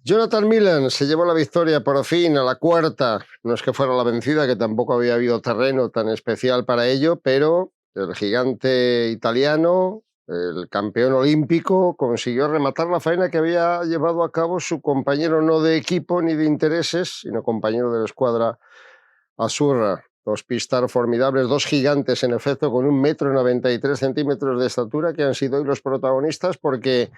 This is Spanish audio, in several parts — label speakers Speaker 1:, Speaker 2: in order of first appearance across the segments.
Speaker 1: Jonathan Milan se llevó la victoria por fin a la cuarta. No es que fuera la vencida, que tampoco había habido terreno tan especial para ello, pero el gigante italiano, el campeón olímpico, consiguió rematar la faena que había llevado a cabo su compañero no de equipo ni de intereses, sino compañero de la escuadra Azzurra. Dos pistar formidables, dos gigantes en efecto, con 1,93 m de estatura, que han sido hoy los protagonistas porque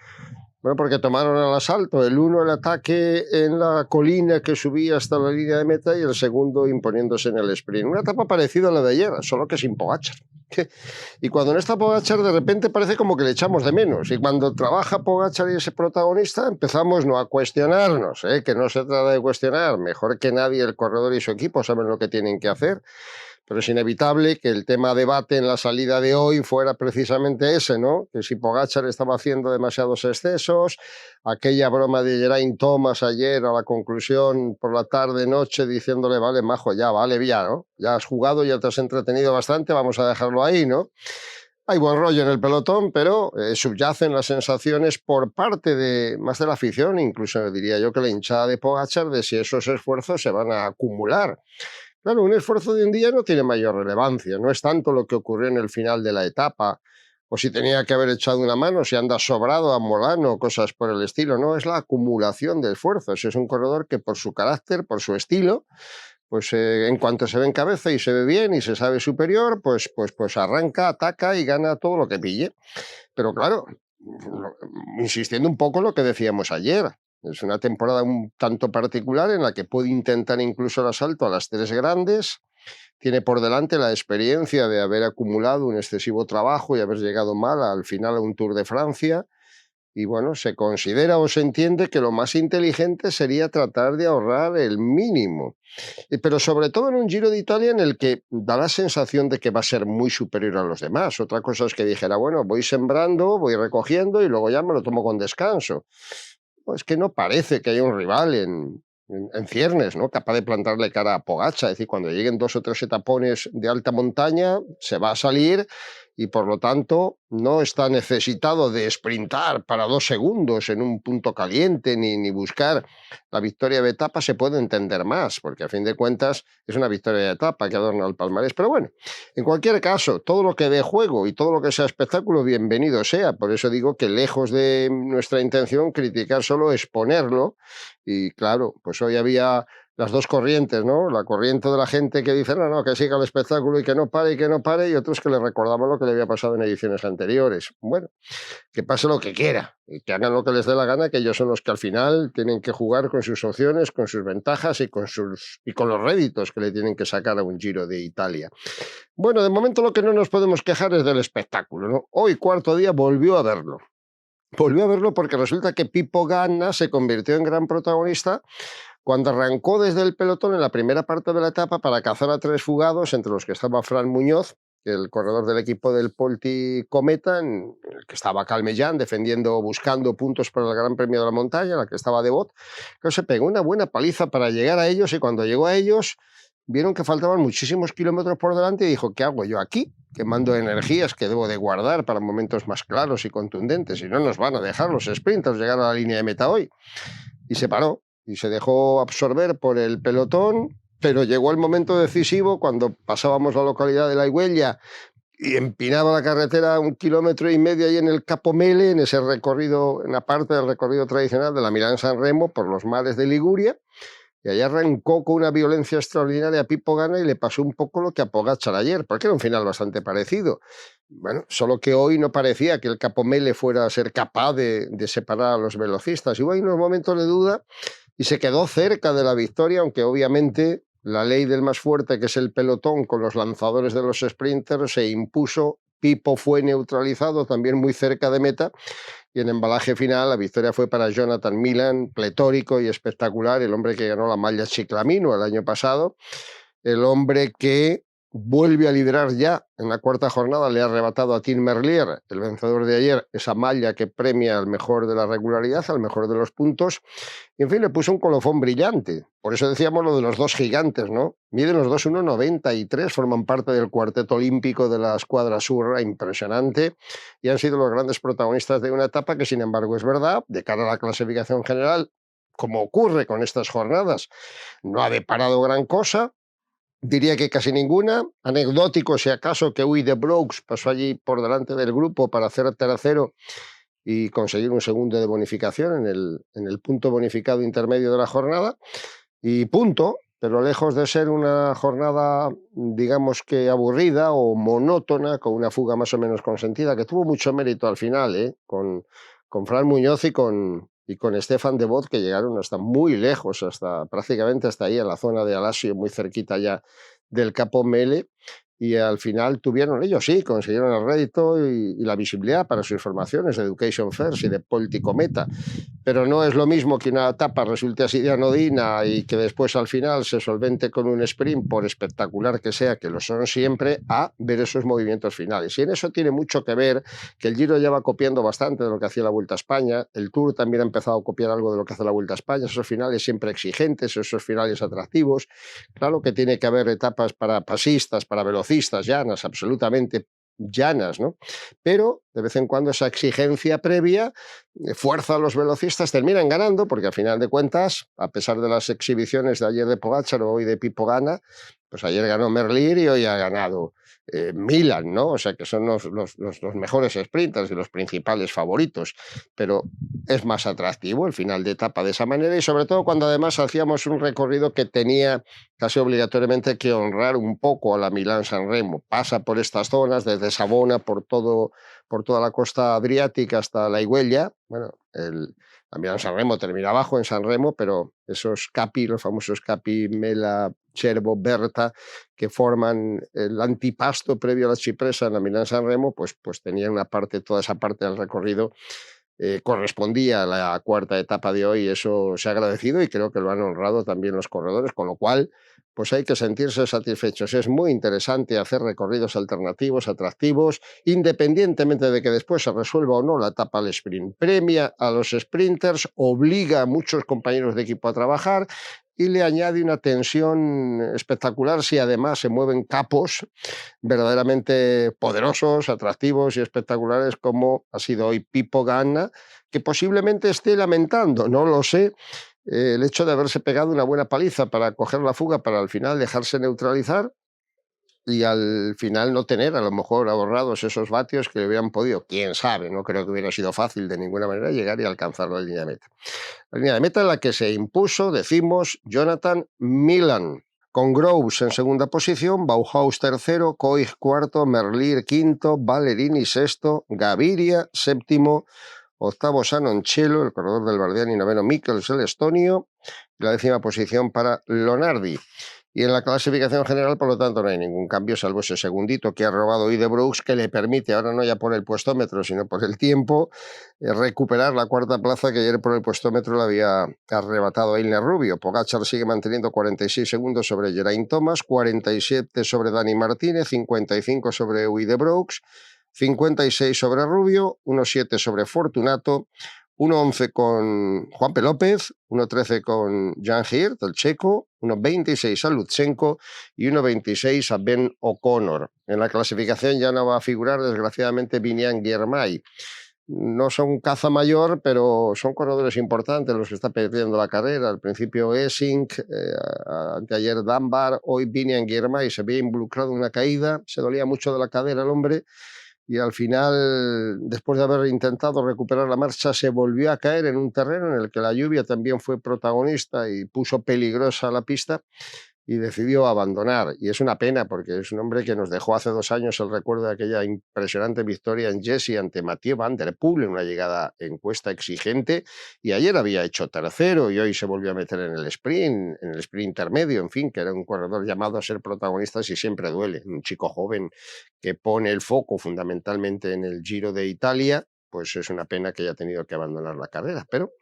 Speaker 1: tomaron el asalto, el uno el ataque en la colina que subía hasta la línea de meta y el segundo imponiéndose en el sprint. Una etapa parecida a la de ayer, solo que sin Pogačar. Y cuando no está Pogačar, de repente parece como que le echamos de menos. Y cuando trabaja Pogačar y ese protagonista, empezamos no a cuestionarnos, que no se trata de cuestionar. Mejor que nadie el corredor y su equipo saben lo que tienen que hacer. Pero es inevitable que el tema debate en la salida de hoy fuera precisamente ese, ¿no? Que si Pogačar estaba haciendo demasiados excesos, aquella broma de Geraint Thomas ayer a la conclusión por la tarde-noche diciéndole, vale, majo, ya, vale, ya, ¿no? Ya has jugado, ya te has entretenido bastante, vamos a dejarlo ahí, ¿no? Hay buen rollo en el pelotón, pero subyacen las sensaciones por parte de más de la afición, incluso diría yo que la hinchada de Pogačar, de si esos esfuerzos se van a acumular. Claro, un esfuerzo de un día no tiene mayor relevancia, no es tanto lo que ocurrió en el final de la etapa, o si tenía que haber echado una mano, si anda sobrado a Molano, cosas por el estilo, no, es la acumulación de esfuerzos. Es un corredor que por su carácter, por su estilo, pues en cuanto se ve en cabeza y se ve bien y se sabe superior, pues arranca, ataca y gana todo lo que pille. Pero claro, insistiendo un poco en lo que decíamos ayer, es una temporada un tanto particular en la que puede intentar incluso el asalto a las tres grandes. Tiene por delante la experiencia de haber acumulado un excesivo trabajo y haber llegado mal al final a un Tour de Francia. Y bueno, se considera o se entiende que lo más inteligente sería tratar de ahorrar el mínimo. Pero sobre todo en un Giro de Italia en el que da la sensación de que va a ser muy superior a los demás. Otra cosa es que dijera, bueno, voy sembrando, voy recogiendo y luego ya me lo tomo con descanso. Pues que no parece que haya un rival en ciernes, ¿no? Capaz de plantarle cara a Pogačar. Es decir, cuando lleguen 2 o 3 etapones de alta montaña, se va a salir y por lo tanto no está necesitado de sprintar para 2 segundos en un punto caliente ni buscar la victoria de etapa. Se puede entender más, porque a fin de cuentas es una victoria de etapa que adorna el palmarés. Pero bueno, en cualquier caso, todo lo que dé juego y todo lo que sea espectáculo, bienvenido sea. Por eso digo que lejos de nuestra intención criticar, solo exponerlo. Y claro, pues hoy había las dos corrientes, ¿no? La corriente de la gente que dice, no, que siga el espectáculo y que no pare, y otros que le recordaban lo que le había pasado en ediciones anteriores. Bueno, que pase lo que quiera, y que hagan lo que les dé la gana, que ellos son los que al final tienen que jugar con sus opciones, con sus ventajas y con los réditos que le tienen que sacar a un Giro de Italia. Bueno, de momento lo que no nos podemos quejar es del espectáculo, ¿no? Hoy, cuarto día, volvió a verlo. Volvió a verlo porque resulta que Pipo Ganna se convirtió en gran protagonista cuando arrancó desde el pelotón en la primera parte de la etapa para cazar a 3 fugados, entre los que estaba Fran Muñoz, el corredor del equipo del Polti Cometa, en el que estaba Calmellán defendiendo, buscando puntos para el Gran Premio de la Montaña, en la que estaba Devot, que se pegó una buena paliza para llegar a ellos, y cuando llegó a ellos vieron que faltaban muchísimos kilómetros por delante y dijo, ¿qué hago yo aquí? Quemando energías que debo de guardar para momentos más claros y contundentes, y no nos van a dejar los sprinters llegar a la línea de meta hoy. Y se paró y se dejó absorber por el pelotón, pero llegó el momento decisivo cuando pasábamos la localidad de La Higuella y empinaba la carretera 1,5 kilómetros ahí en el Capo Mele, en ese recorrido, en la parte del recorrido tradicional de la Milán-San Remo por los mares de Liguria. Y allá arrancó con una violencia extraordinaria a Pipo Ganna y le pasó un poco lo que a Pogačar ayer, porque era un final bastante parecido. Bueno, solo que hoy no parecía que el Capo Mele fuera a ser capaz de separar a los velocistas. Y hubo ahí unos momentos de duda y se quedó cerca de la victoria, aunque obviamente la ley del más fuerte, que es el pelotón con los lanzadores de los sprinters, se impuso. Pipo fue neutralizado también muy cerca de meta. Y en embalaje final la victoria fue para Jonathan Milan, pletórico y espectacular, el hombre que ganó la malla Ciclamino el año pasado, el hombre que vuelve a liderar ya en la cuarta jornada, le ha arrebatado a Tim Merlier, el vencedor de ayer, esa malla que premia al mejor de la regularidad, al mejor de los puntos, y en fin, le puso un colofón brillante. Por eso decíamos lo de los dos gigantes, ¿no? Miden los dos 1,93, forman parte del cuarteto olímpico de la escuadra Azzurra, impresionante, y han sido los grandes protagonistas de una etapa que, sin embargo, es verdad, de cara a la clasificación general, como ocurre con estas jornadas, no ha deparado gran cosa. Diría que casi ninguna. Anecdótico, si acaso, que Uy de Brooks pasó allí por delante del grupo para hacer tercero y conseguir un segundo de bonificación en el punto bonificado intermedio de la jornada. Y punto, pero lejos de ser una jornada, digamos que aburrida o monótona, con una fuga más o menos consentida, que tuvo mucho mérito al final, con Fran Muñoz y con Stefan de Voz, que llegaron hasta muy lejos, hasta prácticamente hasta ahí, en la zona de Alasio, muy cerquita ya del Capo Mele, y al final tuvieron, ellos sí, consiguieron el rédito y la visibilidad para sus formaciones de Education First y de Polticometa, pero no es lo mismo que una etapa resulte así de anodina y que después al final se solvente con un sprint, por espectacular que sea, que lo son siempre, a ver esos movimientos finales. Y en eso tiene mucho que ver que el Giro ya va copiando bastante de lo que hacía la Vuelta a España, el Tour también ha empezado a copiar algo de lo que hace la Vuelta a España, esos finales siempre exigentes, esos finales atractivos. Claro que tiene que haber etapas para pasistas, para velocistas, llanas, absolutamente llanas, ¿no? Pero de vez en cuando esa exigencia previa fuerza a los velocistas, terminan ganando, porque al final de cuentas, a pesar de las exhibiciones de ayer de Pogačar o hoy de Pipo Gana, pues ayer ganó Merlier y hoy ha ganado Milan, ¿no? O sea que son los mejores sprinters y los principales favoritos, pero es más atractivo el final de etapa de esa manera y sobre todo cuando además hacíamos un recorrido que tenía casi obligatoriamente que honrar un poco a la Milán-San Remo. Pasa por estas zonas, desde Savona, por toda la costa adriática hasta la Higuella. Bueno, la Milán-San Remo termina abajo en San Remo, pero esos capi, los famosos capi Mela, Cervo, Berta, que forman el antipasto previo a la Cipresa en la Milán-San Remo, pues tenían toda esa parte del recorrido correspondía a la cuarta etapa de hoy, eso se ha agradecido y creo que lo han honrado también los corredores, con lo cual pues hay que sentirse satisfechos. Es muy interesante hacer recorridos alternativos, atractivos, independientemente de que después se resuelva o no la etapa al sprint. Premia a los sprinters, obliga a muchos compañeros de equipo a trabajar y le añade una tensión espectacular si además se mueven capos verdaderamente poderosos, atractivos y espectaculares como ha sido hoy Pipo Ganna, que posiblemente esté lamentando, no lo sé, el hecho de haberse pegado una buena paliza para coger la fuga, para al final dejarse neutralizar y al final no tener a lo mejor ahorrados esos vatios que le hubieran podido, quién sabe, no creo que hubiera sido fácil de ninguna manera llegar y alcanzar la línea de meta. La línea de meta en la que se impuso, decimos, Jonathan Milan, con Groves en segunda posición, Bauhaus tercero, Koig cuarto, Merlier quinto, Ballerini sexto, Gaviria séptimo, octavo Sanoncello, el corredor del Bardiani, noveno Mikkels, el estonio, y la 10ª posición para Lonardi. Y en la clasificación general, por lo tanto, no hay ningún cambio, salvo ese segundito que ha robado hoy de Brooks, que le permite, ahora no ya por el puestómetro, sino por el tiempo, recuperar la cuarta plaza que ayer por el puestómetro le había arrebatado a Eilner Rubio. Pogačar sigue manteniendo 46 segundos sobre Geraint Thomas, 47 sobre Dani Martínez, 55 sobre Uy de Brooks, 56 sobre Rubio, 1,7 sobre Fortunato, 1,11 con Juanpe López, 1,13 con Jan Geert, el checo, 1,26 a Lutsenko y 1,26 a Ben O'Connor. En la clasificación ya no va a figurar, desgraciadamente, Biniam Girmay. No son caza mayor, pero son corredores importantes los que está perdiendo la carrera. Al principio Essing, anteayer Dunbar, hoy Biniam Girmay se había involucrado en una caída, se dolía mucho de la cadera el hombre, y al final, después de haber intentado recuperar la marcha, se volvió a caer en un terreno en el que la lluvia también fue protagonista y puso peligrosa la pista y decidió abandonar. Y es una pena porque es un hombre que nos dejó hace 2 años el recuerdo de aquella impresionante victoria en Jesse ante Mathieu Van Der Poel en una llegada en cuesta exigente, y ayer había hecho tercero y hoy se volvió a meter en el sprint intermedio, en fin, que era un corredor llamado a ser protagonista si siempre duele. Un chico joven que pone el foco fundamentalmente en el Giro de Italia, pues es una pena que haya tenido que abandonar la carrera, pero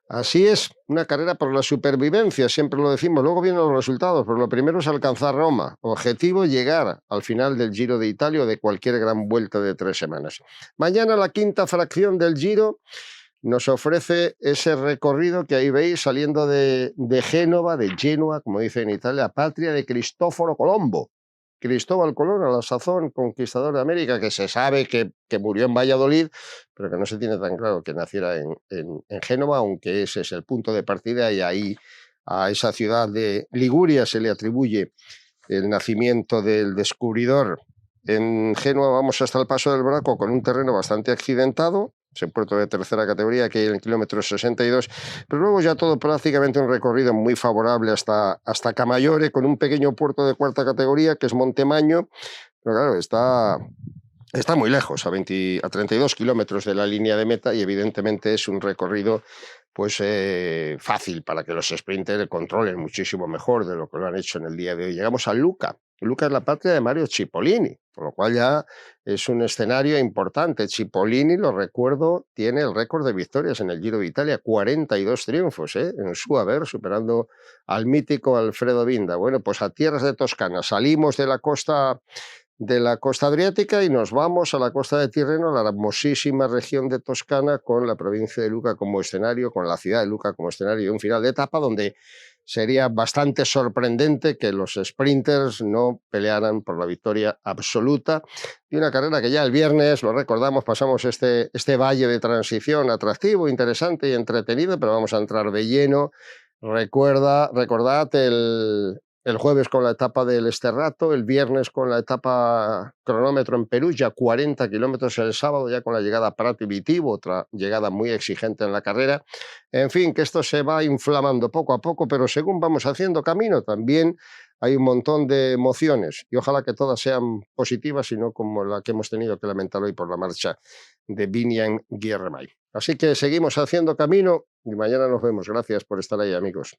Speaker 1: así es, una carrera por la supervivencia, siempre lo decimos, luego vienen los resultados, pero lo primero es alcanzar Roma, objetivo llegar al final del Giro de Italia o de cualquier gran vuelta de 3 semanas. Mañana la 5ª fracción del Giro nos ofrece ese recorrido que ahí veis saliendo de Génova, de Genoa, como dice en Italia, patria de Cristoforo Colombo. Cristóbal Colón, a la sazón conquistador de América, que se sabe que murió en Valladolid, pero que no se tiene tan claro que naciera en Génova, aunque ese es el punto de partida y ahí a esa ciudad de Liguria se le atribuye el nacimiento del descubridor. En Génova vamos hasta el Paso del Braco con un terreno bastante accidentado, es un puerto de tercera categoría que hay en el kilómetro 62, pero luego ya todo prácticamente un recorrido muy favorable hasta Camaiore, con un pequeño puerto de cuarta categoría que es Montemaño, pero claro, está muy lejos, a 32 kilómetros de la línea de meta, y evidentemente es un recorrido pues fácil para que los sprinters controlen muchísimo mejor de lo que lo han hecho en el día de hoy. Llegamos a Luca. Luca es la patria de Mario Cipollini, por lo cual ya es un escenario importante. Cipollini, lo recuerdo, tiene el récord de victorias en el Giro de Italia, 42 triunfos en su haber, superando al mítico Alfredo Binda. Bueno, pues a tierras de Toscana, salimos de la costa adriática y nos vamos a la costa de Tirreno, a la hermosísima región de Toscana, con la provincia de Luca como escenario, con la ciudad de Luca como escenario, y un final de etapa donde sería bastante sorprendente que los sprinters no pelearan por la victoria absoluta de una carrera que ya el viernes, lo recordamos, pasamos este valle de transición atractivo, interesante y entretenido, pero vamos a entrar de lleno. Recordad el jueves con la etapa del Esterrato, el viernes con la etapa cronómetro en Perú, ya 40 kilómetros el sábado, ya con la llegada a Prat y Vitivo, otra llegada muy exigente en la carrera. En fin, que esto se va inflamando poco a poco, pero según vamos haciendo camino también hay un montón de emociones y ojalá que todas sean positivas y no como la que hemos tenido que lamentar hoy por la marcha de Biniam Girmay. Así que seguimos haciendo camino y mañana nos vemos. Gracias por estar ahí, amigos.